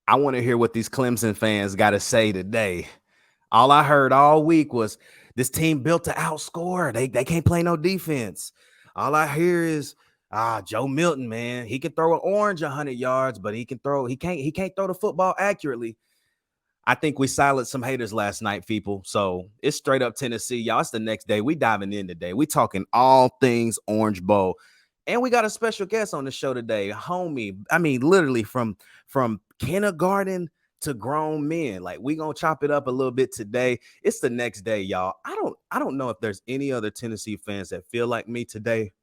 I want to hear what these Clemson fans got to say today. All I heard all week was this team built to outscore. They can't play no defense. All I hear is Joe Milton, man. He can throw an orange 100 yards, but he can't throw the football accurately. I think we silenced some haters last night, people. So it's straight up Tennessee, y'all. It's the next day. We diving in today. We talking all things Orange Bowl. And we got a special guest on the show today, homie. I mean, literally from kindergarten to grown men. Like, we gonna chop it up a little bit today. It's the next day, y'all. I don't know if there's any other Tennessee fans that feel like me today,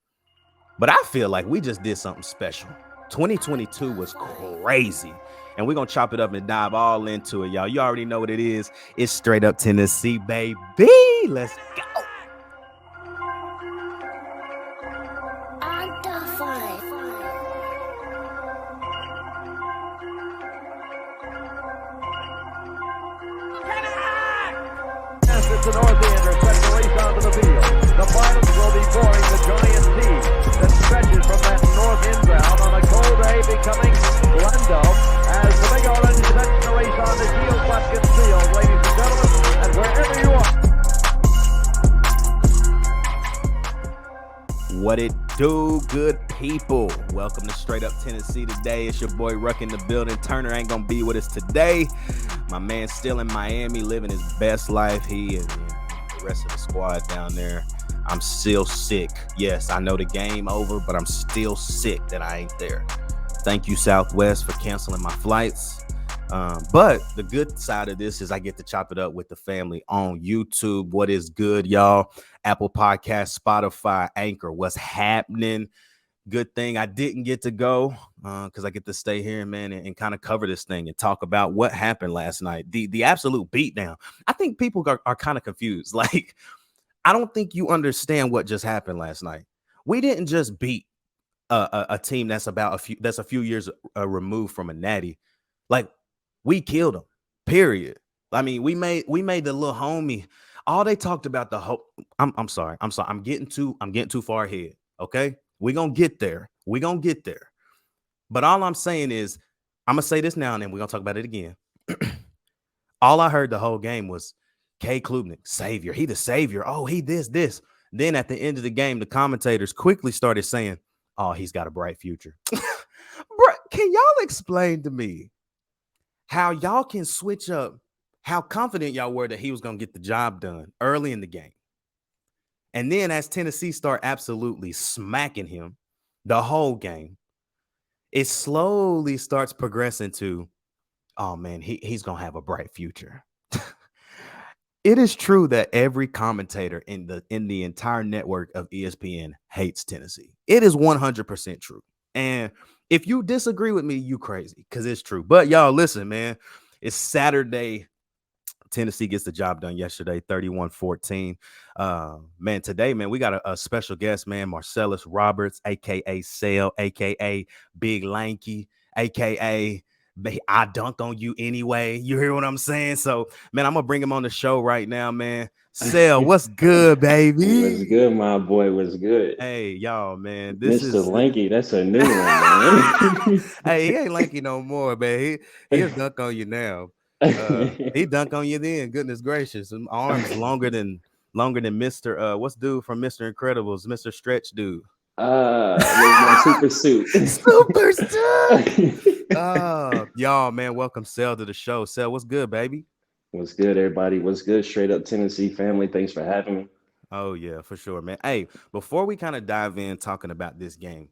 but I feel like we just did something special. 2022 was crazy. And we're going to chop it up and dive all into it, y'all. You already know what it is. It's straight up Tennessee, baby. Let's go. To Northander, set the race onto the field. The finals will be pouring the giant sea that stretches from that north end ground on a cold day, becoming Glendo as the big orange sets the race on the Shield Buckets Field, ladies and gentlemen, and wherever you are. What it do, good people? Welcome to Straight Up Tennessee today. It's your boy Ruck in the building. Turner ain't gonna be with us today. My man's still in Miami living his best life. He and the rest of the squad down there. I'm still sick. Yes, I know the game over, but I'm still sick that I ain't there. Thank you, Southwest, for canceling my flights. But the good side of this is I get to chop it up with the family on YouTube. What is good, y'all? Apple Podcasts, Spotify, Anchor. What's happening? Good thing I didn't get to go because I get to stay here, man, and kind of cover this thing and talk about what happened last night. The absolute beatdown. I think people are kind of confused. Like, I don't think you understand what just happened last night. We didn't just beat a team that's a few years removed from a natty. Like, we killed them. Period. I mean, we made the little homie. All they talked about the whole. I'm sorry. I'm getting too far ahead. Okay. We're going to get there. But all I'm saying is, I'm going to say this now and then. We're going to talk about it again. All I heard the whole game was K. Klubnik, savior. He the savior. Oh, he this. Then at the end of the game, the commentators quickly started saying, oh, he's got a bright future. Bro, can y'all explain to me how y'all can switch up, how confident y'all were that he was going to get the job done early in the game? And then as Tennessee start absolutely smacking him the whole game, it slowly starts progressing to, oh, man, he's going to have a bright future. It is true that every commentator in the entire network of ESPN hates Tennessee. It is 100% true. And if you disagree with me, you crazy, because it's true. But y'all, listen, man, it's Saturday. Tennessee gets the job done yesterday, 31-14. Man, today, man, we got a special guest, man, Marcellus Roberts, a.k.a. Cell, a.k.a. Big Lanky, a.k.a. I dunked on you anyway. You hear what I'm saying? So, man, I'm going to bring him on the show right now, man. Cell, what's good, baby? What's good, my boy? What's good? Hey, y'all, man. This Mr. is Lanky. That's a new one, man. Hey, he ain't Lanky no more, man. He'll dunk on you now. He dunked on you then. Goodness gracious. Arms longer than Mr. What's dude from Mr. Incredibles, Mr. Stretch dude. My super suit. Super suit. Y'all, man, welcome Cell to the show. Cell, what's good, baby? What's good, everybody? What's good? Straight Up Tennessee family. Thanks for having me. Oh yeah, for sure, man. Hey, before we kind of dive in talking about this game,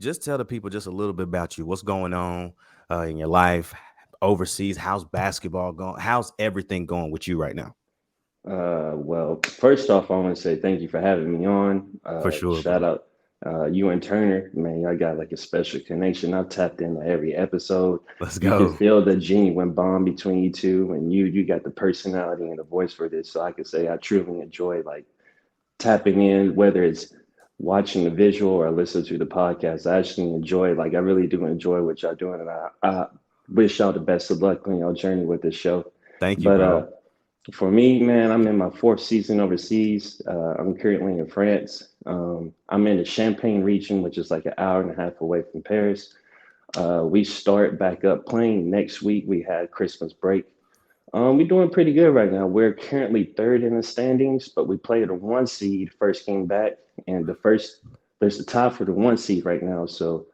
just tell the people just a little bit about you. What's going on in your life? Overseas, how's basketball going? How's everything going with you right now? Well, first off, I want to say thank you for having me on. For sure. Shout out you and Turner, man. Y'all got like a special connection. I've tapped into every episode. Let's go. You can feel the genuine bond between you two, and you got the personality and the voice for this. So I can say I truly enjoy like tapping in, whether it's watching the visual or listening to the podcast. I actually enjoy, like, I really do enjoy what y'all doing, and I wish y'all the best of luck on y'all journey with this show. Thank you, bro. For me, man, I'm in my 4th season overseas. I'm currently in France. I'm in the Champagne region, which is like an hour and a half away from Paris. We start back up playing next week. We had Christmas break. We're doing pretty good right now. We're currently third in the standings, but we played a one seed first game back, and there's a tie for the one seed right now. So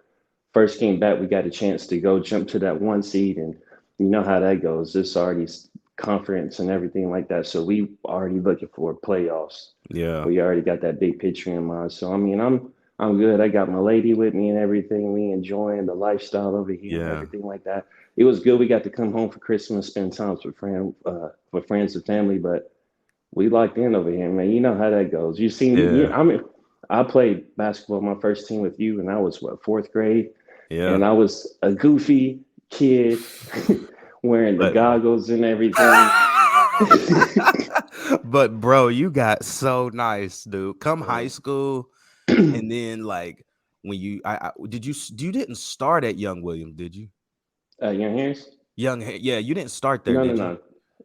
first game back, we got a chance to go jump to that one seed, and you know how that goes. This already conference and everything like that. So we already looking for playoffs. Yeah. We already got that big picture in mind. So I mean, I'm good. I got my lady with me and everything. We enjoying the lifestyle over here and Yeah. everything like that. It was good. We got to come home for Christmas, spend time with friends and family. But we locked in over here, man. You know how that goes. You seen me. Yeah. I mean, I played basketball my first team with you, and I was what, fourth grade, Yeah. and I was a goofy kid wearing the But goggles and everything. but bro, you got so nice, dude. Come high Uh, school, and then like when you didn't start at Young William, did you? Young Harris? Yeah, you didn't start there, No, no, did you? no.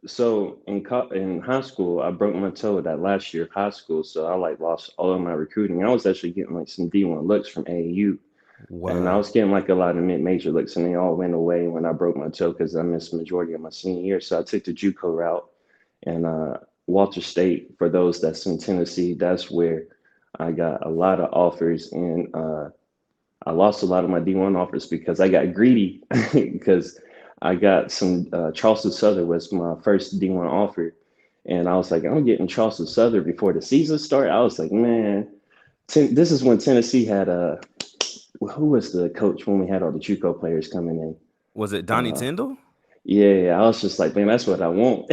So in high school, I broke my toe that last year of high school, so I like lost all of my recruiting. I was actually getting like some D1 looks from AAU, and I Wow. was getting like a lot of mid-major looks, and they all went away when I broke my toe because I missed the majority of my senior year. So I took the JUCO route, and Walter State, for those that's in Tennessee, that's where I got a lot of offers, and I lost a lot of my D1 offers because I got greedy because I got some Charleston Southern was my first D1 offer. And I was like, I'm getting Charleston Southern before the season started. I was like, man, this is when Tennessee had who was the coach when we had all the JUCO players coming in? Was it Donnie Uh, Tyndall? yeah, I was just like, man, that's what I want.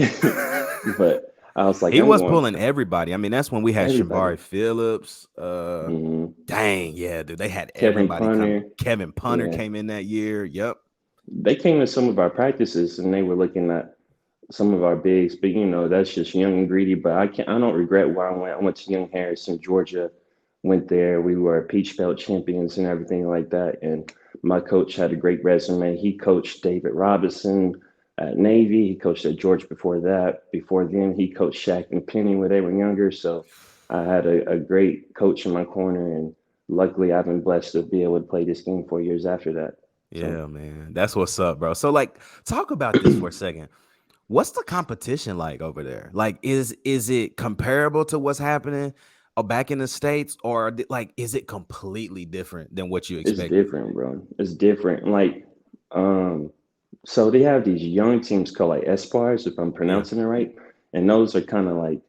But I was like, He I'm was going pulling everybody. I mean, that's when we had everybody. Shamari Phillips. Hmm. Dang, yeah, dude. They had Kevin everybody come. Punter. Kevin Punter Yeah. came in that year. Yep. They came to some of our practices and they were looking at some of our bigs, but you know, that's just young and greedy. But I don't regret where I went. I went to Young Harrison, Georgia, went there. We were Peach Belt champions and everything like that. And my coach had a great resume. He coached David Robinson at Navy. He coached at Georgia before that. Before then, he coached Shaq and Penny when they were younger. So I had a great coach in my corner. And luckily, I've been blessed to be able to play this game 4 years after that. So Yeah, man. That's what's up, bro. So like talk about this for a second. What's the competition like over there? Like is it comparable to what's happening back in the States, or like is it completely different than what you it's expected? different, bro. It's different. Like, um, so they have these young teams called like Espoirs, if I'm Yeah. pronouncing it right. And those are kind of like,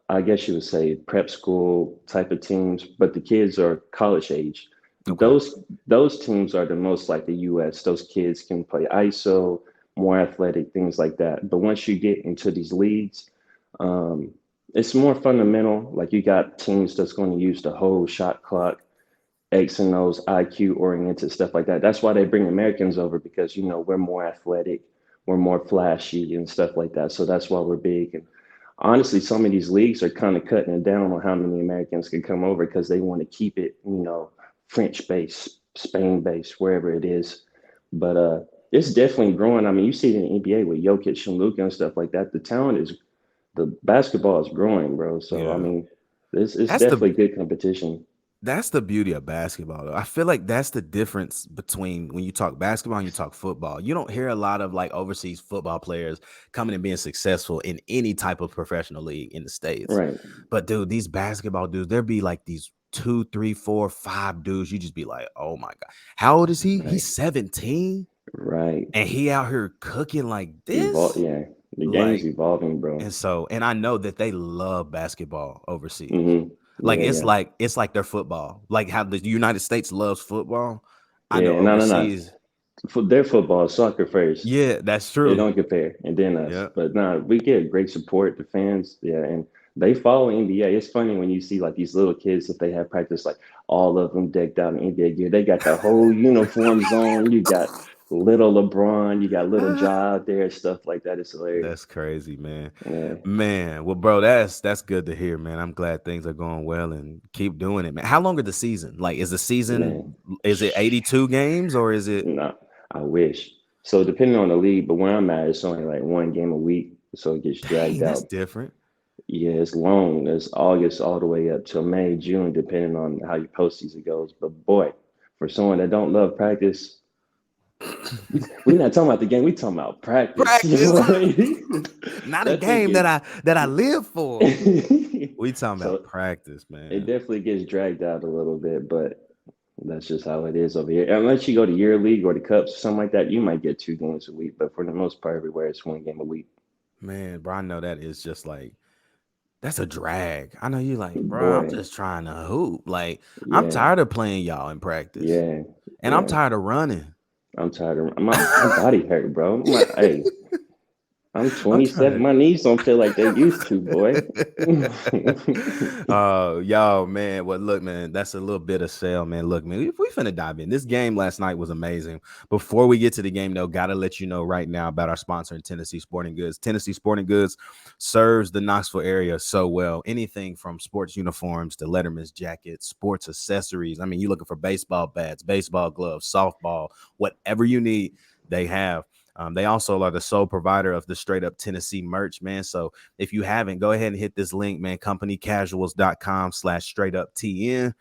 I guess you would say prep school type of teams, but the kids are college age. Okay. Those teams are the most like the US. Those kids can play ISO, more athletic, things like that. But once you get into these leagues, um, it's more fundamental. Like you got teams that's going to use the whole shot clock, X and O's, IQ oriented stuff like that. That's why they bring Americans over because you know we're more athletic, we're more flashy and stuff like that. So that's why we're big. And honestly, some of these leagues are kind of cutting it down on how many Americans can come over because they want to keep it, you know, French based, Spain based, wherever it is. But it's definitely growing. I mean, you see it in the NBA with Jokic and Luka and stuff like that. The basketball is growing, bro. So I Yeah. mean, it's That's the definitely good competition. That's the beauty of basketball, though. I feel like that's the difference between when you talk basketball and you talk football. You don't hear a lot of like overseas football players coming and being successful in any type of professional league in the States. Right. But dude, these basketball dudes, there be like these two, three, four, five dudes. You just be like, oh my God. How old is he? Right. He's 17 Right. and he out here cooking like Evolve. this. Yeah. The game's Like, evolving, bro. and I know that they love basketball overseas. Hmm. Like Yeah. Yeah. it's like their football. Like how the United States loves football. I know Yeah. No. No. No. overseas. For their football, soccer first. Yeah, that's They true. don't compare, and then us. Yeah. But nah, we get great support. The fans, yeah, and they follow NBA. It's funny when you see like these little kids if they have practice, like all of them decked out in NBA gear. They got the whole uniforms on. You got little LeBron, you got little Ja out there, stuff like that. It's hilarious. That's crazy, man. Yeah, Man, well, bro, that's good to hear, man. I'm glad things are going well and keep doing it, man. How long are the season? Like, is the man. season is it 82 games or is it No, I wish. So depending on the league, but where I'm at, it's only like one game a week, so it gets dang, dragged that's out. different. Yeah, it's long. It's August all the way up till May, June, depending on how your postseason goes. But boy, for someone that don't love practice, We're not talking about the game. We talking about practice. Practice. Like, Not a that thing game that I live for. is. We talking about So practice, it man. definitely gets dragged out a little bit, but that's just how it is over here. Unless you go to year league or the cups or something like that, you might get 2 games a week. But for the most part, everywhere it's 1 game a week. Man, bro, I know that is just like that's a drag. I know you like, bro, I'm Boy, just trying to hoop. Like, I'm yeah, tired of playing y'all in practice. yeah, And I'm yeah. tired of running. I'm tired of my body hurt, bro. Hey, I'm I'm trying 27. to My knees don't feel like they used to, boy. Y'all, man. Well, look, man, that's a little bit of sale, man. Look, man, we finna dive in. This game last night was amazing. Before we get to the game, though, gotta let you know right now about our sponsor in Tennessee Sporting Goods. Tennessee Sporting Goods serves the Knoxville area so well. Anything from sports uniforms to Letterman's jackets, sports accessories. I mean, you're looking for baseball bats, baseball gloves, softball, whatever you need, they have. They also are the sole provider of the straight up Tennessee merch, man. So if you haven't, go ahead and hit this link, man, companycasuals.com/straight up TN.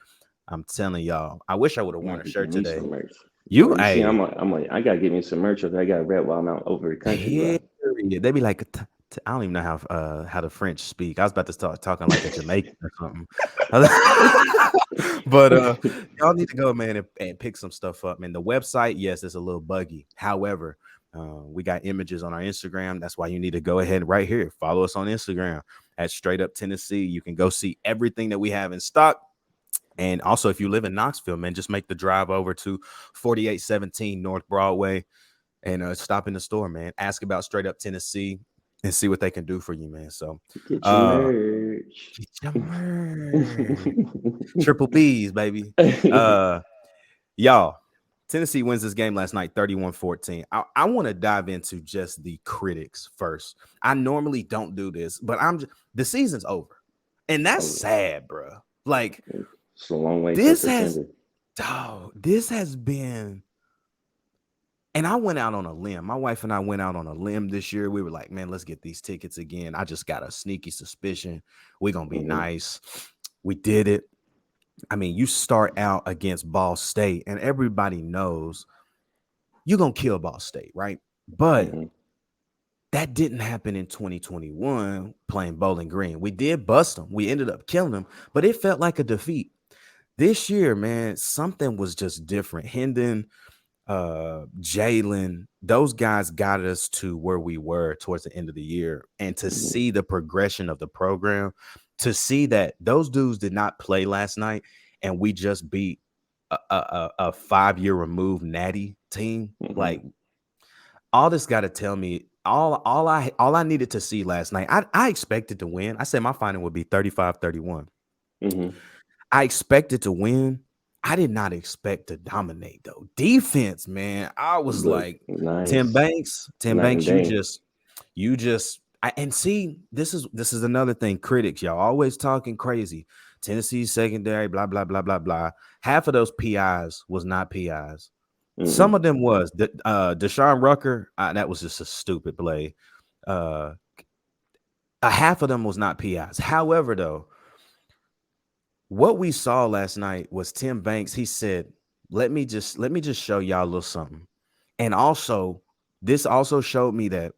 I'm telling y'all, I wish I would have I'm worn gonna a have to get shirt me today. some merch. You, Boy, you see, hey, I gotta get me some merch. I gotta rep while I'm out over the country, bro. period. They be like, I don't even know how the French speak. I was about to start talking like a Jamaican or something. But y'all need to go, man, and pick some stuff up, man. The website, yes, it's a little buggy. However, we got images on our Instagram. That's why you need to go ahead right here. Follow us on Instagram at Straight Up Tennessee. You can go see everything that we have in stock. And also, if you live in Knoxville, man, just make the drive over to 4817 North Broadway and stop in the store, man. Ask about Straight Up Tennessee and see what they can do for you, man. So, Get your uh, merch. get your merch. Triple B's, baby. Y'all, Tennessee wins this game last night 31-14. I want to dive into just the critics first. I normally don't do this, but the season's over. And that's Oh, sad, bro. Like it's a long way till this has September. this has been, and I went out on a limb. My wife and I went out on a limb this year. We were like, man, let's get these tickets again. I just got a sneaky suspicion we're gonna be nice. We did it. I mean, you start out against Ball State, and everybody knows you're going to kill Ball State, right? But that didn't happen in 2021 playing Bowling Green. We did bust them. We ended up killing them, but it felt like a defeat. This year, man, something was just different. Hendon, Jalen, those guys got us to where we were towards the end of the year. And to see the progression of the program, to see that those dudes did not play last night and we just beat a 5-year removed natty team. Like, all this got to tell me, all I needed to see last night, I expected to win. I said my final would be 35-31. I expected to win. I did not expect to dominate, though. Defense, man, I was like, nice. Tim Banks, Night and you just and see, this is another thing. Critics, y'all always talking crazy. Tennessee secondary, blah, blah, blah, blah, blah. Half of those PIs was not PIs. Some of them was. Deshaun Rucker, that was just a stupid play. A half of them was not PIs. However, though, what we saw last night was Tim Banks. He said, let me just show y'all a little something. And also, this also showed me that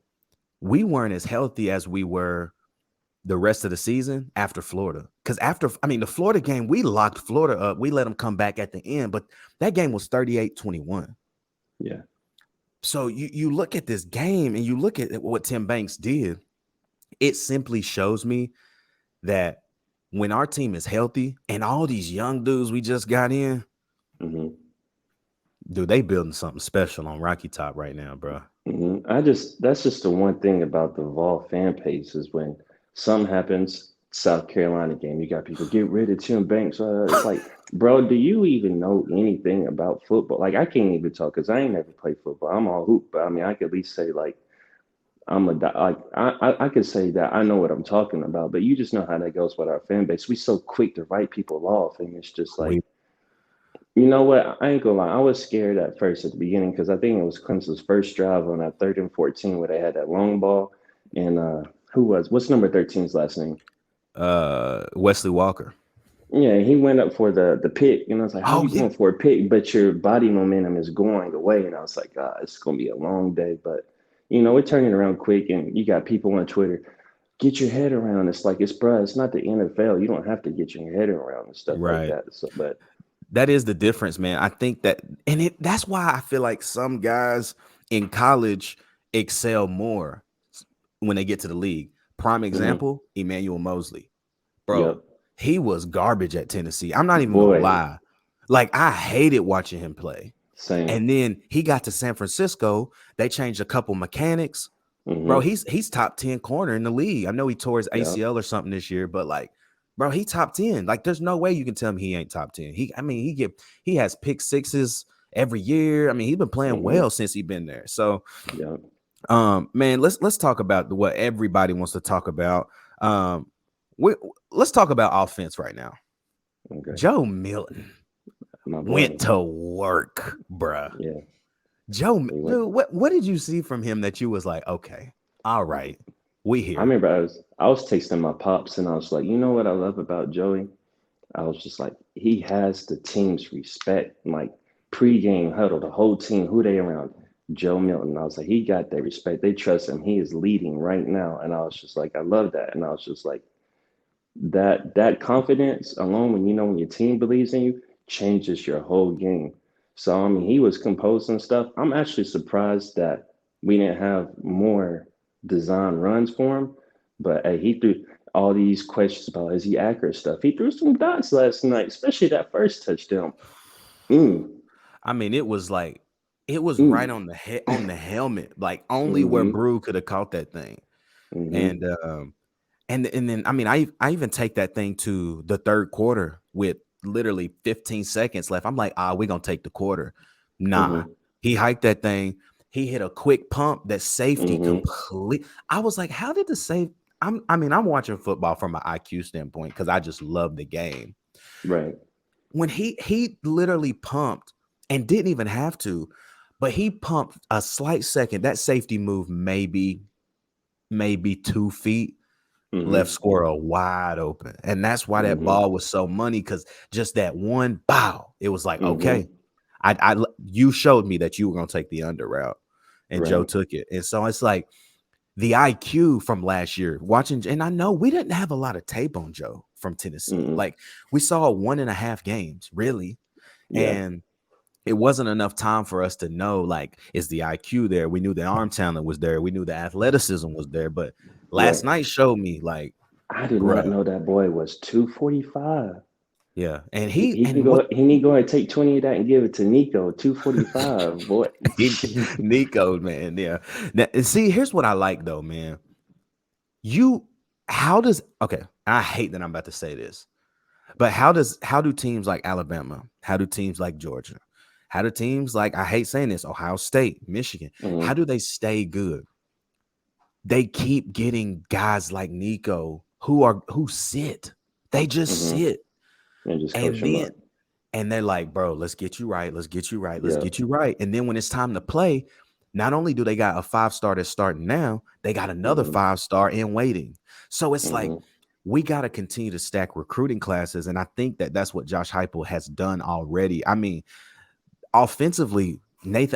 we weren't as healthy as we were the rest of the season after Florida. Because the Florida game, we locked Florida up. We let them come back at the end, but that game was 38-21. Yeah. So you look at this game and you look at what Tim Banks did. It simply shows me that when our team is healthy and all these young dudes we just got in, dude, they building something special on Rocky Top right now, bro. That's just the one thing about the Vol fan base is when something happens, South Carolina game, you got people get rid of Tim Banks. It's like, bro, do you even know anything about football? Like, I can't even talk because I ain't never played football. I'm all hoop, but I mean, I could at least say like I could say that I know what I'm talking about. But you just know how that goes with our fan base. We so quick to write people off, and it's just like. You know what? I ain't gonna lie. I was scared at first at the beginning because I think it was Clemson's first drive on that 3rd and 14 where they had that long ball. And what's number 13's last name? Wesley Walker. Yeah, he went up for the pick, and I was like, "How Oh you yeah, going for a pick?" But your body momentum is going away, and I was like, "It's gonna be a long day." But we're turning around quick, and you got people on Twitter, get your head around. It's like it's not the NFL. You don't have to get your head around and stuff like right. that. So, but That is the difference, man. I think that, and that's why I feel like some guys in college excel more when they get to the league. Prime mhm, example, Emmanuel Mosley. Bro, yep, he was garbage at Tennessee. I'm not even gonna boy, lie. Like, I hated watching him play. same. And then he got to San Francisco. They changed a couple mechanics. Bro, Hmm. he's top 10 corner in the league. I know he tore his Yeah. ACL or something this year, but like, bro, he top 10. Like, there's no way you can tell me he ain't top 10. He has pick sixes every year. I mean, he's been playing Hmm. well since he's been there. So Yeah. man, let's talk about what everybody wants to talk about. We let's talk about offense right now. Okay. Joe Milton My went boy. to work, bruh. Yeah. He went. Dude, what did you see from him that you was like, okay, all right, we I here. remember I was texting my pops, and I was like, you know what I love about Joey? I was just like, he has the team's respect. Like pregame huddle, the whole team, who they around? Joe Milton. I was like, he got their respect. They trust him. He is leading right now. And I was just like, I love that. And I was just like, that confidence alone, when your team believes in you, changes your whole game. So I mean, he was composing stuff. I'm actually surprised that we didn't have more design runs for him. But hey, he threw all these questions about is he accurate stuff. He threw some dots last night, especially that first touchdown. Mm, I mean, it was like it was right mm, on the head on the helmet, like only where mm-hmm, Brew could have caught that thing. mm-hmm, And and then I mean, I even take that thing to the third quarter with literally 15 seconds left. I'm like, we're gonna take the quarter. Nah, mm-hmm, he hiked that thing. He hit a quick pump that safety mm-hmm. complete. I was like, how did the safe? I'm watching football from an IQ standpoint because I just love the game. Right. When he literally pumped and didn't even have to, but he pumped a slight second. That safety move maybe 2 feet left Mm-hmm, squirrel wide open. And that's why that mm-hmm, ball was so money, because just that one bow, it was like, mm-hmm. okay, you showed me that you were going to take the under route, and Joe Right. took it. And so it's like the IQ from last year watching, and I know we didn't have a lot of tape on Joe from Tennessee. Mm-hmm. Like, we saw 1.5 games, really. Yeah. And it wasn't enough time for us to know, like, is the IQ there? We knew the arm talent was there. We knew the athleticism was there. But last Right. night showed me, like, I did not bruh, know that boy was 245. yeah. And He can and go what he need to go and take 20 of that and give it to Nico. 245, boy. Nico, man, yeah. Now, and see, here's what I like though, man. Okay, I hate that I'm about to say this, but how do teams like Alabama, how do teams like Georgia, how do teams like, I hate saying this, Ohio State, Michigan, how Hmm. do they stay good? They keep getting guys like Nico who sit. They just Hmm. sit. And just coach And him then up. and they're like, bro, let's get you right. Let's get you right. Let's Yeah. get you right. And then when it's time to play, not only do they got a 5-star that's starting now, they got another Hmm. 5-star in waiting. So it's like, Hmm. we got to continue to stack recruiting classes. And I think that that's what Josh Heupel has done already. I mean, offensively,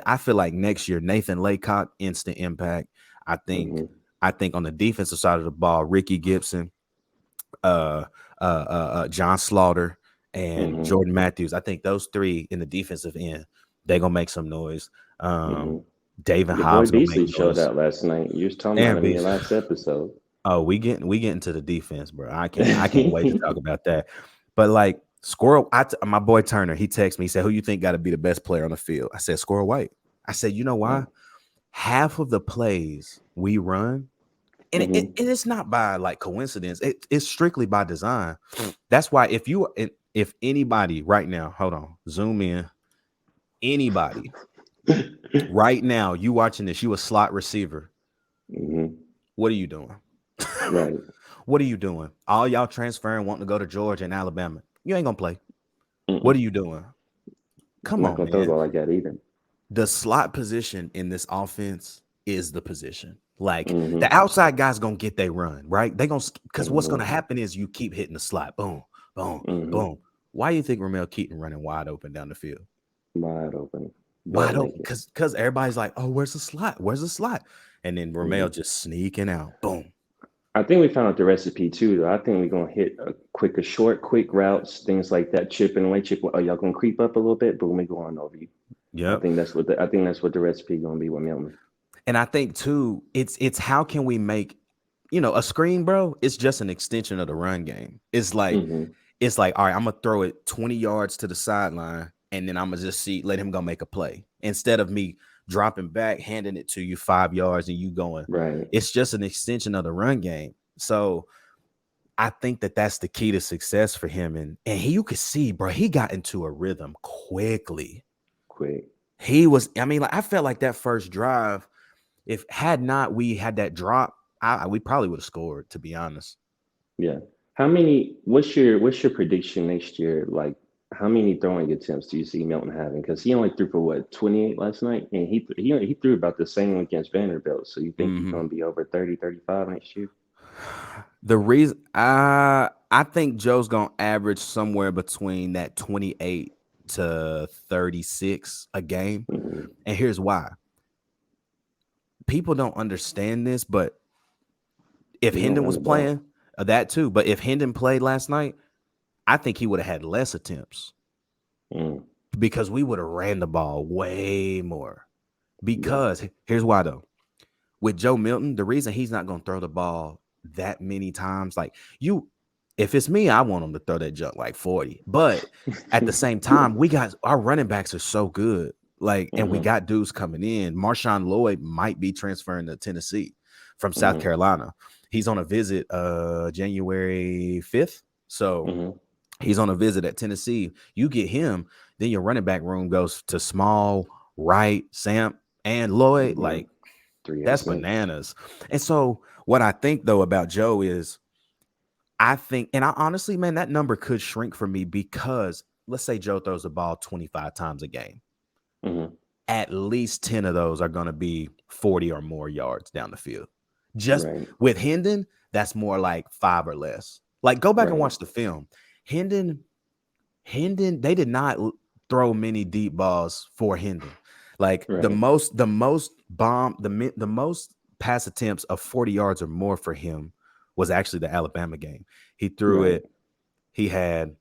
I feel like next year, Nathan Laycock, instant impact. I think, Hmm. I think on the defensive side of the ball, Ricky Gibson, uh, John Slaughter, and Hmm. Jordan Matthews. I think those three in the defensive end, they're gonna make some noise. Hmm. David Your boy Hobbs gonna make Beasley showed noise. out last night. You was talking about And him in your Beast. last episode. Oh, we get into the defense, bro. I can't wait to talk about that. But like Squirrel, my boy Turner, he texted me. He said, "Who you think got to be the best player on the field?" I said, "Squirrel White." I said, "You know why? Oh. Half of the plays we run, and Hmm. it's not by like coincidence. It's strictly by design. That's why if anybody right now, hold on, zoom in. Anybody right now, you watching this, you a slot receiver. Hmm. What are you doing? Right. What are you doing? All y'all transferring, wanting to go to Georgia and Alabama. You ain't gonna play. What are Mm-mm. you doing? I'm Come not on, gonna throw the man. ball like that either. The slot position in this offense is the position. Like, Hmm. the outside guy's gonna get their run, right? They gonna, because what's Hmm. gonna happen is you keep hitting the slot, boom, boom, Mm-hmm. boom. Why do you think Ramel Keaton running wide open down the field? Wide open, butt Wide open, naked. because everybody's like, oh, where's the slot? Where's the slot? And then Ramel Mm-hmm. just sneaking out. Boom. I think we found out the recipe too. Though I think we're gonna hit a short, quick routes, things like that, chipping away, chipping. Oh, y'all gonna creep up a little bit, boom, we go on over you. Yep. I think that's what the recipe gonna be with Milton. And I think too, it's how can we make, a screen, bro? It's just an extension of the run game. It's like, Mm-hmm. all right, I'm gonna throw it 20 yards to the sideline, and then I'm gonna just let him go make a play instead of me dropping back, handing it to you 5 yards, and you going. Right. It's just an extension of the run game. So I think that's the key to success for him. And you could see, bro, he got into a rhythm quickly. Quick. I felt like that first drive, if we had that drop, we probably would have scored, to be honest. Yeah. What's your prediction next year? Like, how many throwing attempts do you see Milton having? Because he only threw for what, 28 last night, and he threw about the same against Vanderbilt. So you think he's going to be over 30, 35 next year? The reason I think Joe's gonna average somewhere between that 28 to 36 a game. Mm-hmm. And here's why. People don't understand this, but if Hendon was playing, that too, but if Hendon played last night, I think he would have had less attempts because we would have ran the ball way more. Because here's why though. With Joe Milton, the reason he's not going to throw the ball that many times, like if it's me, I want him to throw that junk like 40. But at the same time, our running backs are so good. Like, and we got dudes coming in. Marshawn Lloyd might be transferring to Tennessee from South Carolina. He's on a visit January 5th. So he's on a visit at Tennessee. You get him, then your running back room goes to Small, Wright, Sam, and Lloyd. Like, that's bananas. And so what I think, though, about Joe is and I honestly, man, that number could shrink for me because let's say Joe throws the ball 25 times a game. At least 10 of those are going to be 40 or more yards down the field. Just with Hendon, that's more like 5 or less. Like, go back and watch the film. Hendon, they did not throw many deep balls for Hendon. Like the most pass attempts of 40 yards or more for him was actually the Alabama game. He threw it. He had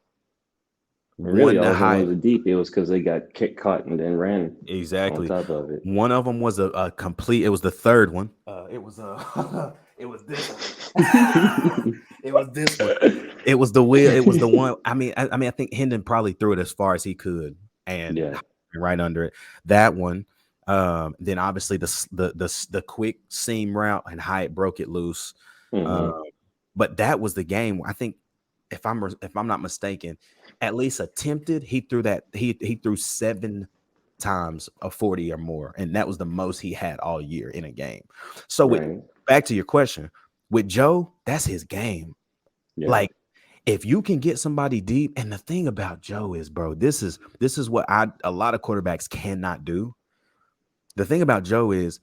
really all of them deep. It was because they got caught and then ran exactly on top of it. One of them was a complete. It was the third one. It was this one. It was this one. It was the wheel. It was the one. I think Hendon probably threw it as far as he could and right under it. That one. Then obviously the quick seam route and Hyatt broke it loose. But that was the game. I think if I'm not mistaken, at least attempted, he threw that. He threw 7 times of 40 or more, and that was the most he had all year in a game. So back to your question, with Joe, that's his game. Like, if you can get somebody deep, and the thing about Joe is, bro, this is what a lot of quarterbacks cannot do. The thing about Joe is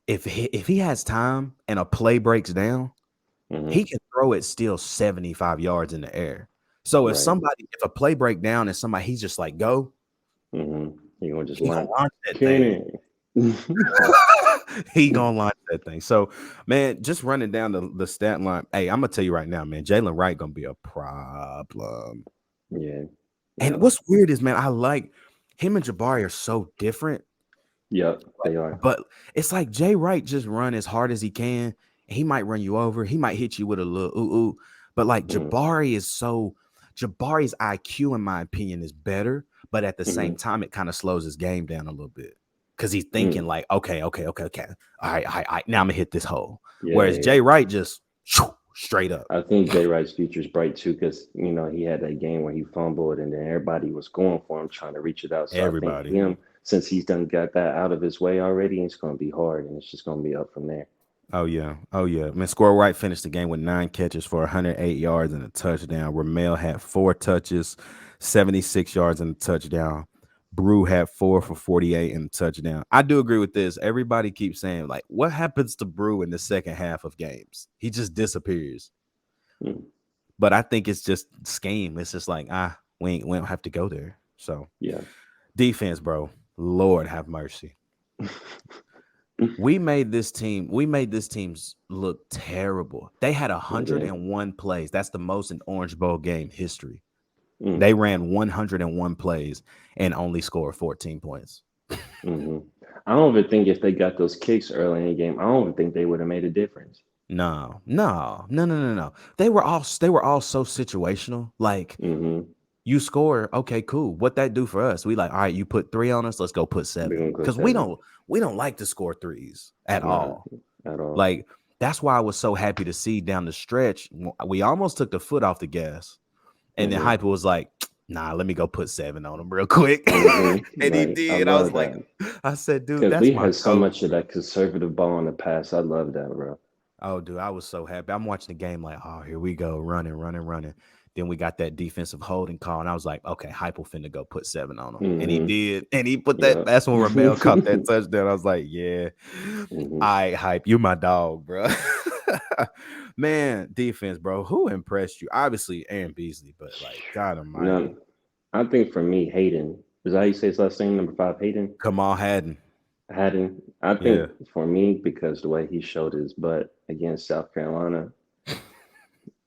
if he has time and a play breaks down, he can throw it still 75 yards in the air. So if a play break down and somebody, he's just like, go. He gonna just launch that thing. He gonna launch that thing. So, man, just running down the stat line. Hey, I'm gonna tell you right now, man, Jalen Wright gonna be a problem. Yeah. And what's weird is, man, I like him and Jabari are so different. Yep, they are. But it's like Jay Wright just run as hard as he can. He might run you over. He might hit you with a little ooh. But like Jabari's IQ, in my opinion, is better. But at the same time, it kind of slows his game down a little bit because he's thinking like, okay. All right. Now I'm gonna hit this hole. Whereas Jay Wright just straight up. I think Jay Wright's future is bright too because he had that game where he fumbled and then everybody was going for him, trying to reach it out. So everybody. I think him, since he's got that out of his way already, it's going to be hard and it's just going to be up from there. Oh yeah. Man, Squirrel Wright finished the game with 9 catches for 108 yards and a touchdown. Ramel had 4 touches, 76 yards and a touchdown. Brew had 4 for 48 and a touchdown. I do agree with this. Everybody keeps saying, like, what happens to Brew in the second half of games? He just disappears. But I think it's just scheme. It's just like, we don't have to go there. So Yeah. defense, bro. Lord have mercy. We made this team look terrible. They had They did. 101 plays. That's the most in Orange Bowl game history. Mm. They ran 101 plays and only scored 14 points. Hmm. I don't even think if they got those kicks early in the game, I don't even think they would have made a difference. No, no, no, no, no, no. They were all so situational. Like Hmm. you score, okay, cool. What that do for us? We like, all right, you put 3 on us, let's go put We're 7. gonna go Because we 7. don't like to score threes at Nah, all. at all. Like that's why I was so happy to see down the stretch. We almost took the foot off the gas. And then Hmm. Hyper was like, nah, let me go put 7 on him real quick. Hmm. And he Right. I did. I was love like, that I said, dude, because that's we my had so coach. much of that conservative ball in the past. I love that, bro. Oh, dude, I was so happy. I'm watching the game like, oh, here we go, running, running, running. Then we got that defensive holding call, and I was like, okay, Hype will finna go put 7 on him. And he Hmm. did. And he put that. Yeah. That's when Ramel caught that touchdown. I was like, yeah. Hmm. All right, Hype, you my dog, bro. Man, defense, bro. Who impressed you? Obviously, Aaron Beasley, but like, God None. almighty. I think for me, Hayden. Is that how you say his last name? Number 5, Hayden. Kamal Hadden. Hadden. I Yeah. think for me, because the way he showed his butt against South Carolina,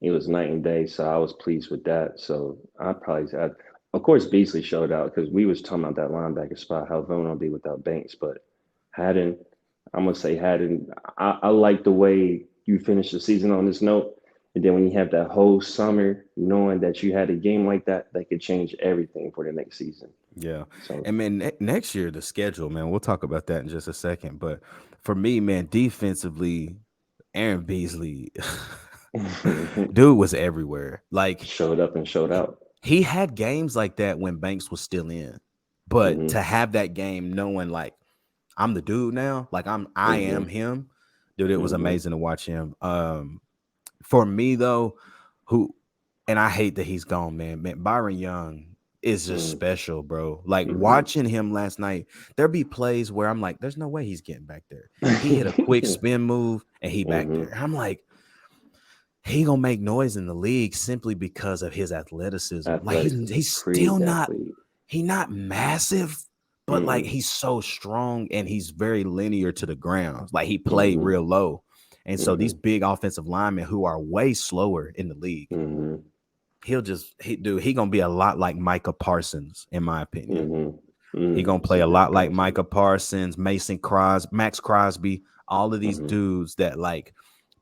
it was night and day. So I was pleased with that. So I probably had, of course, Beasley showed out because we was talking about that linebacker spot, how vulnerable be without Banks. But Hadden, I'm gonna say Hadden. I like the way you finish the season on this note. And then when you have that whole summer, knowing that you had a game like that could change everything for the next season. Yeah. So And man, next year, the schedule, man, we'll talk about that in just a second. But for me, man, defensively, Aaron Beasley, dude was everywhere. Like showed up and showed out. he had games like that when Banks was still in. But Hmm. to have that game knowing like I'm the dude now, like I Hmm. am him, dude, it was Hmm. amazing to watch him. For me though, who and I hate that he's gone, man. Man, Byron Young is just Hmm. special, bro. Like Hmm. watching him last night, there be plays where I'm like, there's no way he's getting back there. He hit a quick spin move and he back Hmm. there. I'm like, he gonna make noise in the league simply because of his athleticism. Like Athleticism, he's still freak not athlete. not massive, but like Mm-mm. he's so strong and he's very linear to the ground. Like he played Hmm. real low. And so these Hmm. big offensive linemen who are way slower in the league, Hmm. he gonna be a lot like Micah Parsons, in my opinion. Hmm. He gonna That's play a a good lot like comparison. Micah Parsons, Max Crosby, all of these Hmm. dudes that like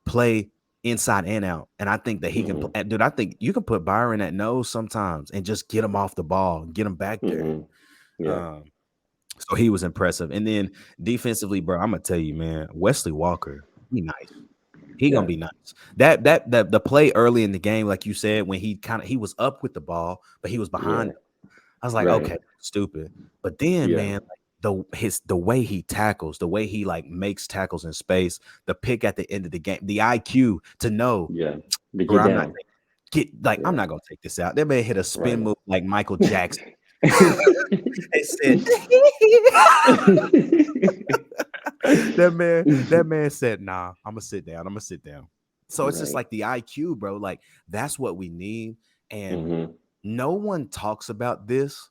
play inside and out. And I think that he can Hmm. play. Dude, I think you can put Byron at nose sometimes and just get him off the ball, get him back there. Hmm. Yeah. Um, so he was impressive. And then defensively, bro, I'm gonna tell you, man, Wesley Walker, he nice. He gonna Yeah. be nice. That the play early in the game, like you said, when he was up with the ball, but he was behind. Yeah. I was like, Right. okay, stupid. But then, Yeah. man, like the way he tackles, the way he like makes tackles in space, the pick at the end of the game, the IQ to know, Yeah. To bro, get down. I'm Yeah. not gonna take this out. They may hit a spin Right. move like Michael Jackson. They said that man said, nah, I'm gonna sit down. I'm gonna sit down. So it's just Right. like the IQ, bro. Like that's what we need. And Hmm. no one talks about this.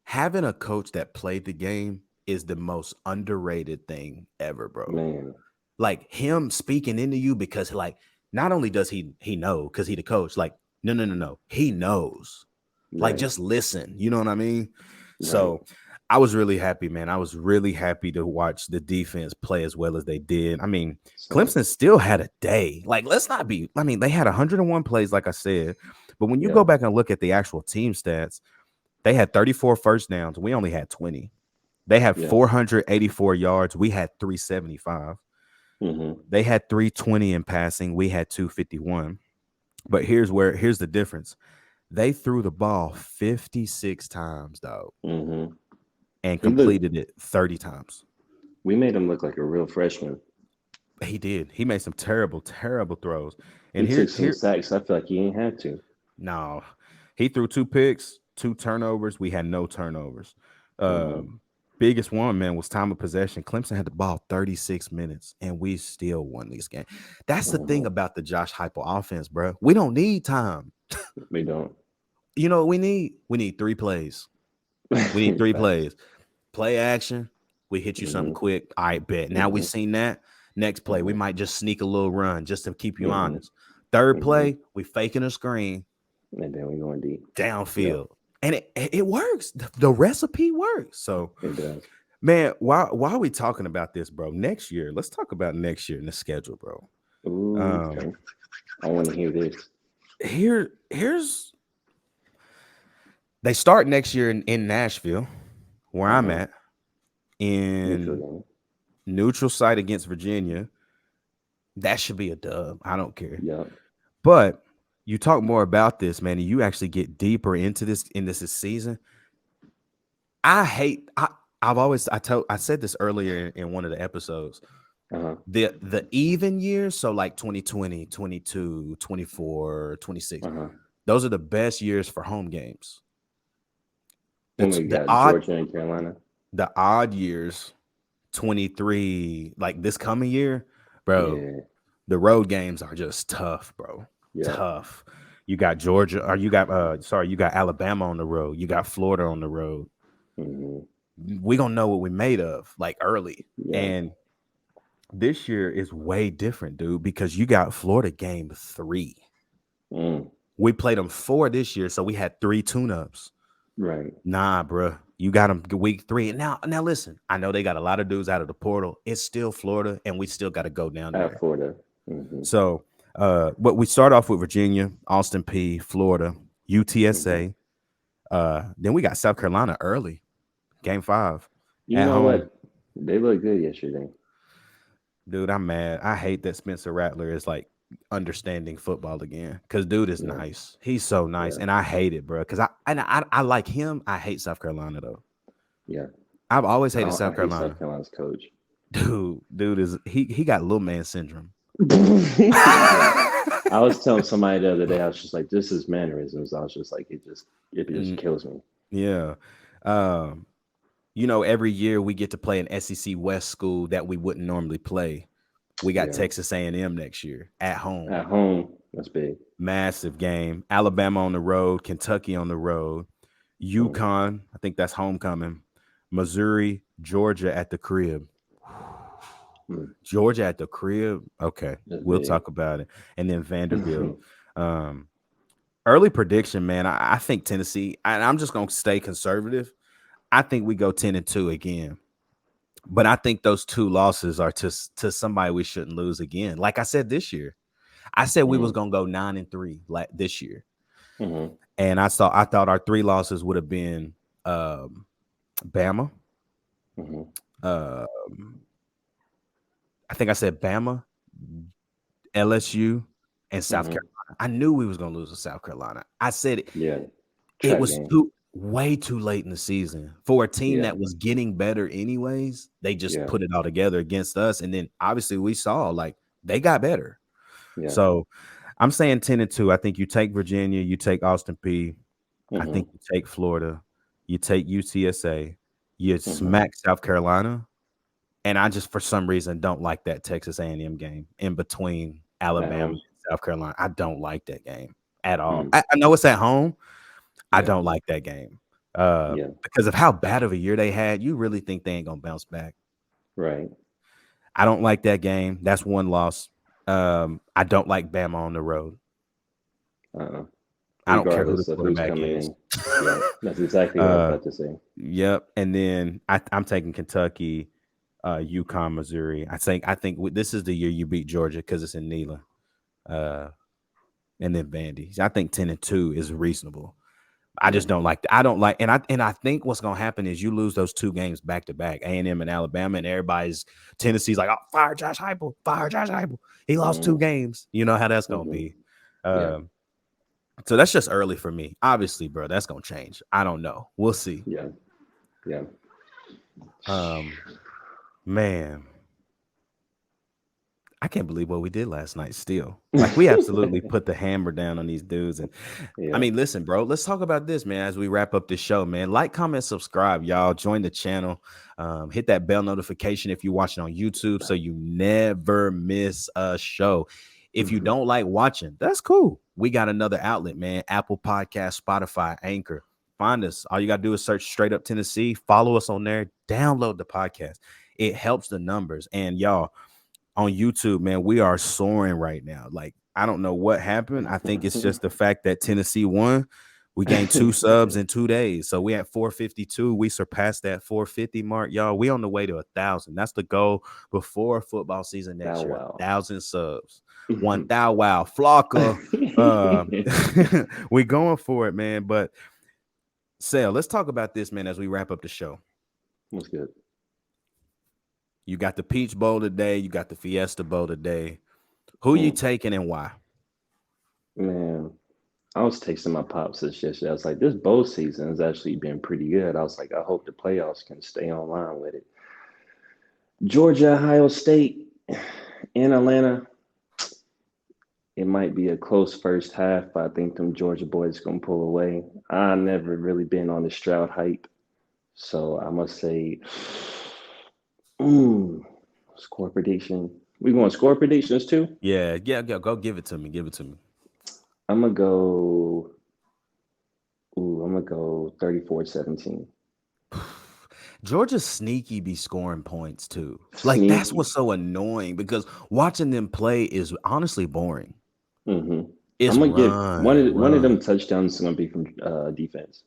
Having a coach that played the game is the most underrated thing ever, bro. Man. Like him speaking into you because like not only does he know because he the coach, like no. He knows. Like Right. just listen. You know what I mean? Right. So I was really happy, man. I was really happy to watch the defense play as well as they did. I mean, Same. Clemson still had a day. Like, let's not be, I mean, they had 101 plays, like I said. But when you Yeah. go back and look at the actual team stats, they had 34 first downs. We only had 20. They had Yeah. 484 yards. We had 375. Hmm. They had 320 in passing. We had 251. But here's the difference. They threw the ball 56 times, dog, Hmm. and He looked. completed it 30 times. We made him look like a real freshman. He did. He made some terrible, terrible throws. He And took some sacks. I feel like he ain't had to. no, he threw 2 picks, 2 turnovers. We had no turnovers. Hmm. Um, Biggest one, man, was time of possession. Clemson had the ball 36 minutes, and we still won this game. That's the thing about the Josh Heupel offense, bro. We don't need time. We don't. You know what we need? We need 3 plays. We need 3 plays. Play action. We hit you something quick. All right, bet. Now we seen that. Next play, we might just sneak a little run just to keep you honest. Third play, we faking a screen. And then we going deep. Downfield. And it works. The recipe works. So, it does. Man, why are we talking about this, bro? Next year. Let's talk about next year in the schedule, bro. Ooh, okay. I want to hear this. Here's they start next year in Nashville, where I'm at, in neutral site against Virginia. That should be a dub. I don't care. Yeah. But you talk more about this, man, and you actually get deeper into this season. I said this earlier in one of the episodes. The even years, so like 2020, 22, 24, 26, those are the best years for home games. Georgia and Carolina. The odd years, 23, like this coming year, bro, the road games are just tough, bro. Yeah. Tough. You got Georgia, or you got Alabama on the road. You got Florida on the road. We gonna know what we made of like early. Yeah. And this year is way different, dude, because you got Florida game 3. We played them 4 this year, so we had 3 tune-ups. Right. Nah, bro. You got them week 3. And now listen, I know they got a lot of dudes out of the portal. It's still Florida, and we still got to go down there. At Florida. So, but we start off with Virginia, Austin Peay, Florida, UTSA. Then we got South Carolina early, game 5. You know what? They looked good yesterday. Dude, I'm mad. I hate that Spencer Rattler is like understanding football again, because dude is nice. He's so nice, and I hate it, bro. Because I like him. I hate South Carolina though. Yeah, I've always hated South Carolina. South Carolina's coach. Dude is he got little man syndrome. I was telling somebody the other day, I was just like, this is mannerisms. I was just like, it just kills me. Yeah. You know, every year we get to play an SEC West school that we wouldn't normally play. We got Texas A&M next year at home. At home, that's big. Massive game. Alabama on the road, Kentucky on the road, UConn, I think that's homecoming. Missouri, Georgia at the crib. Georgia at the crib. Okay, we'll talk about it. And then Vanderbilt. Early prediction, man. I think Tennessee, and I'm just going to stay conservative. I think we go 10-2 again. But I think those 2 losses are to somebody we shouldn't lose again. Like I said this year. I said we was going to go 9-3 like this year. And I thought our 3 losses would have been Bama. I think I said Bama, LSU, and South Carolina. I knew we was going to lose to South Carolina. I said it. Yeah. It was way too late in the season for a team that was getting better anyways. They just put it all together against us. And then obviously we saw like they got better. Yeah. So I'm saying 10-2. I think you take Virginia, you take Austin Peay. I think you take Florida, you take UTSA, you smack South Carolina. And I just, for some reason, don't like that Texas A&M game in between Alabama and South Carolina. I don't like that game at all. I know it's at home. I don't like that game because of how bad of a year they had. You really think they ain't going to bounce back. Right. I don't like that game. That's 1 loss. I don't like Bama on the road. I don't care who the quarterback is. Yeah, that's exactly what I was about to say. Yep. And then I'm taking Kentucky, UConn, Missouri. I think this is the year you beat Georgia because it's in Neyland. And then Vandy. I think 10-2 is reasonable. I just don't like that. I don't like, and I think what's gonna happen is you lose those 2 games back to back, A&M and Alabama, and everybody's Tennessee's like, oh, fire Josh Heupel. He lost 2 games. You know how that's gonna be. So that's just early for me. Obviously, bro, that's gonna change. I don't know. We'll see. Yeah. Man, I can't believe what we did last night still. Like we absolutely put the hammer down on these dudes. And I Yeah. mean, listen, bro, let's talk about this, man, as we wrap up this show, man. Like, comment, subscribe, y'all. Join the channel. Hit that bell notification if you're watching on YouTube so you never miss a show. If you don't like watching, that's cool. We got another outlet, man. Apple Podcast, Spotify, Anchor. Find us. All you got to do is search Straight Up Tennessee. Follow us on there. Download the podcast. It helps the numbers. And y'all, on YouTube, man, we are soaring right now. Like, I don't know what happened. I think it's just the fact that Tennessee won. We gained 2 subs in 2 days. So we at 452. We surpassed that 450 mark. Y'all, we on the way to 1,000. That's the goal before football season next year. Wow. 1,000 subs. 1,000. Wow. Flocka. We going for it, man. But Sal, let's talk about this, man, as we wrap up the show. That's good. You got the Peach Bowl today. You got the Fiesta Bowl today. Who you taking and why? Man, I was texting my pops this yesterday. I was like, this bowl season has actually been pretty good. I was like, I hope the playoffs can stay online with it. Georgia, Ohio State, and Atlanta. It might be a close first half, but I think them Georgia boys going to pull away. I never really been on the Stroud hype. So I must say, score prediction. We going score predictions too? Yeah. Go give it to me. Give it to me. I'm gonna go 34-17. Georgia sneaky be scoring points too. Like that's what's so annoying because watching them play is honestly boring. It's I'm gonna give one of them touchdowns is gonna be from defense.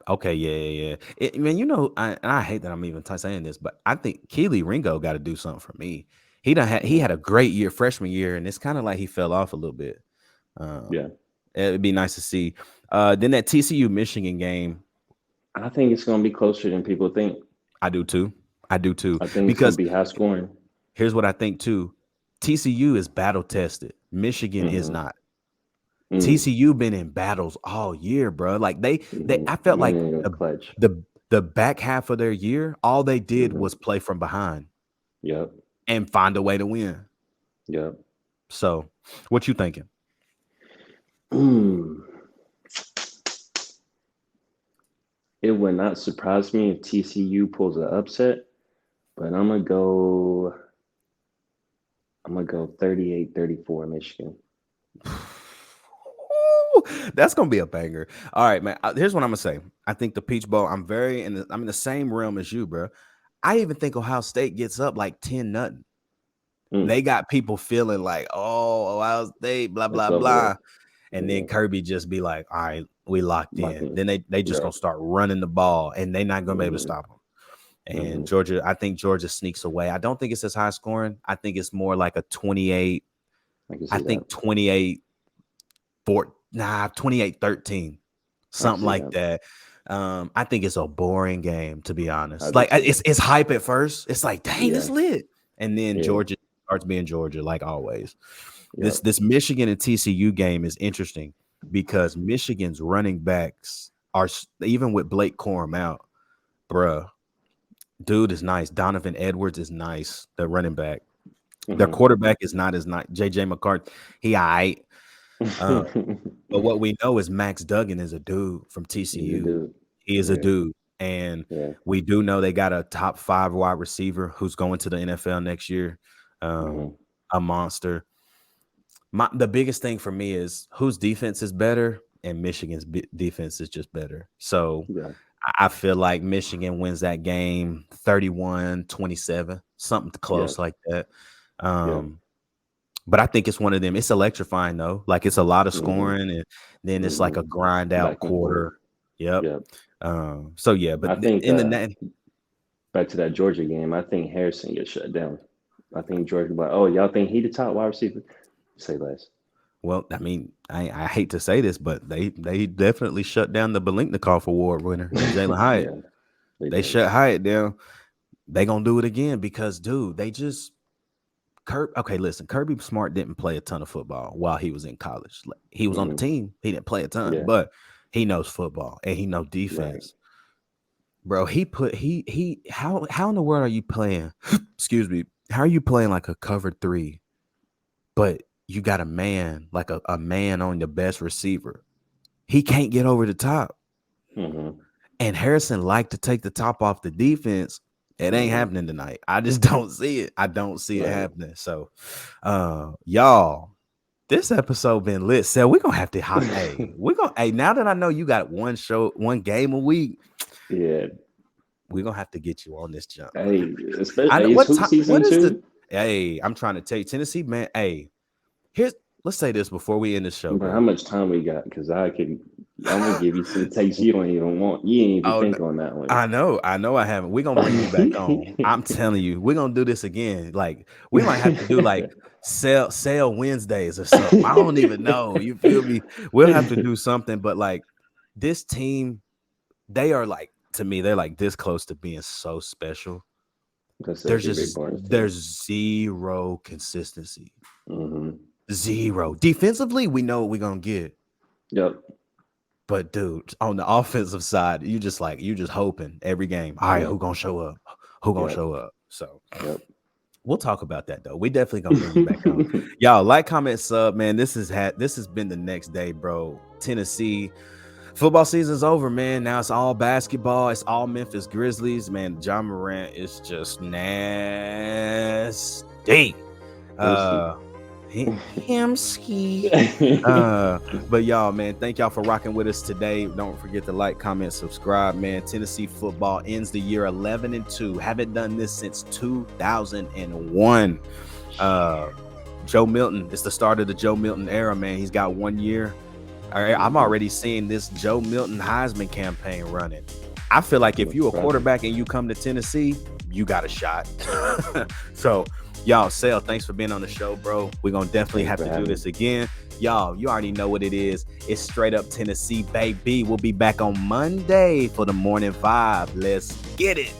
Okay, yeah. Man, you know, I hate that I'm even saying this, but I think Keely Ringo got to do something for me. He had a great year, freshman year, and it's kind of like he fell off a little bit. It'd be nice to see. Then that TCU Michigan game, I think it's gonna be closer than people think. I do too. I think it's gonna be high scoring. Here's what I think too. TCU is battle tested. Michigan is not. TCU been in battles all year, bro. Like I felt like the back half of their year, all they did was play from behind. Yep. And find a way to win. Yep. So, what you thinking? It would not surprise me if TCU pulls an upset, but I'm gonna go 38-34 Michigan. That's gonna be a banger. All right, man. Here's what I'm gonna say. I think the Peach Bowl. I'm in the same realm as you, bro. I even think Ohio State gets up like 10-0. They got people feeling like, oh, Ohio State, blah blah blah, and then Kirby just be like, all right, we locked in. Then they just gonna start running the ball, and they're not gonna be able to stop them. And Georgia, I think Georgia sneaks away. I don't think it's as high scoring. I think it's more like a 28. I think 28-13, something like that. I think it's a boring game, to be honest. Like it's hype at first. It's like, dang, it's lit, and then Georgia starts being Georgia, like always. This Michigan and TCU game is interesting because Michigan's running backs are, even with Blake Corum out, bruh, dude is nice. Donovan Edwards is nice. The running back. Their quarterback is not as nice. JJ McCarthy, he all right. But what we know is Max Duggan is a dude from TCU. He is a dude. And we do know they got a top 5 wide receiver who's going to the NFL next year. A monster. The biggest thing for me is whose defense is better, and Michigan's defense is just better. So I feel like Michigan wins that game 31-27, something close like that. But I think it's one of them. It's electrifying though. Like it's a lot of scoring, and then it's like a grind out quarter. Yep. So yeah, but I think in the back to that Georgia game, I think Harrison gets shut down. I think Georgia, like, oh, y'all think he the top wide receiver? Say less. Well, I mean, I hate to say this, but they definitely shut down the Biletnikoff Award winner, Jalen Hyatt. They shut Hyatt down. They gonna do it again because, dude, they just okay, listen, Kirby Smart didn't play a ton of football while he was in college. He was on the team. He didn't play a ton, but he knows football and he knows defense. Bro, how in the world are you playing? Excuse me. How are you playing like a cover 3 but you got a man, like a man on the best receiver. He can't get over the top. Mm-hmm. And Harrison liked to take the top off the defense. It ain't happening tonight. I just don't see it. I don't see it happening. So, y'all, this episode been lit. So we're gonna have to now that I know you got one game a week. Yeah. We're gonna have to get you on this jump. Hey, especially it's hoop season too. I'm trying to take Tennessee, man. Hey, let's say this before we end the show. Bro, how much time we got? Because I'm gonna give you some takes you don't even want. You ain't even think on that one. I know I haven't. We're gonna bring you back on. I'm telling you, we're gonna do this again. Like, we might have to do like sale Wednesdays or something. I don't even know. You feel me? We'll have to do something, but like this team, they are like, to me, they're like this close to being so special. There's zero consistency. Mm-hmm. Zero. Defensively, we know what we're gonna get. Yep. But dude, on the offensive side, you just hoping every game. All right, who gonna show up? Who gonna show up? So we'll talk about that though. We definitely gonna bring you back on. Y'all like, comment, sub, man. This has been the next day, bro. Tennessee football season's over, man. Now it's all basketball. It's all Memphis Grizzlies, man. John Morant is just nasty. But y'all, man, thank y'all for rocking with us today. Don't forget to like, comment, subscribe, man. Tennessee football ends the year 11-2. Haven't done this since 2001. Joe Milton, it's the start of the Joe Milton era, man. He's got 1 year. All right, I'm already seeing this Joe Milton Heisman campaign running. I feel like if you a quarterback and you come to Tennessee, you got a shot. So, y'all, Sale, thanks for being on the show, bro. We're going to definitely have to do this again. Y'all, you already know what it is. It's Straight Up Tennessee, baby. We'll be back on Monday for the Morning Vibe. Let's get it.